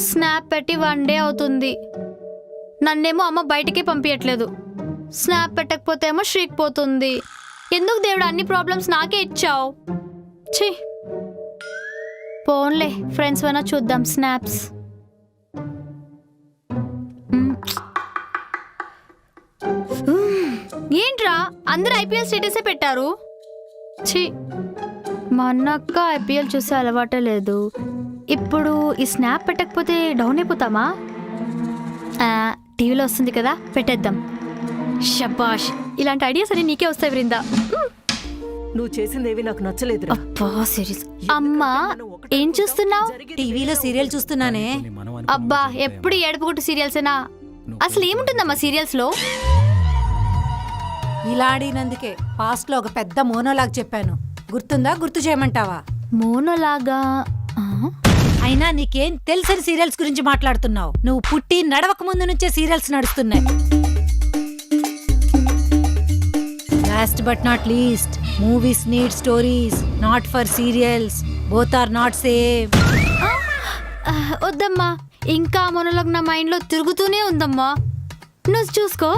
Snap పెట్టి 1 day అవుతుంది. నన్నేమో అమ్మ బయటికి పంపించట్లేదు. స్నాప్ పెట్టకపోతే ఏమో శ్రీక్ పోతుంది. ఎందుకు దేవుడు అన్ని ప్రాబ్లమ్స్ నాకే ఇచ్చావు? ఛీ, పోన్లే, ఫ్రెండ్స్ వనా చూద్దాం స్నాప్స్. ఏంట్రా అందరు ఐపీఎల్ స్టేటసే పెట్టారు? ఛీ, మా అన్నక్క ఐపీఎల్ చూసే అలవాటే లేదు. ఇప్పుడు ఈ స్నాప్ పెట్టకపోతే డౌన్ అయిపోతామా? టీవీలో వస్తుంది కదా, పెట్టేద్దాం. షబాష్, ఇలాంటి ఐడియాస్ అన్ని నీకే వస్తాయి వృందా. నువ్వు చేసిందేవి నాకు నచ్చలేదు. అబ్బా సీరియస్. అమ్మా ఏం చూస్తున్నావు? టీవీలో సీరియల్ చూస్తున్నానే. అబ్బా ఎప్పుడు ఏడుపుగుట్టు సీరియల్సేనా? అసలు ఏముంటుందమ్మా సీరియల్స్ లో? ఇలా ఆడినందుకే పాస్ట్ లో ఒక పెద్ద మోనోలాగ్ చెప్పాను, గుర్తుందా? గుర్తు చేయమంటావా? మోనోలాగా? అయినా నీకేం తెలిసిన సీరియల్స్ గురించి మాట్లాడుతున్నావు? నువ్వు పుట్టి నడవక ముందు నుంచే సీరియల్స్ నడుస్తున్నాయి. Last but not least, movies need stories, not for serials. Both are not same. వద్దమ్మా, ఇంకా మోనోలాగ్ నా మైండ్ లో తిరుగుతూనే ఉందమ్మా. నువ్వు చూసుకో.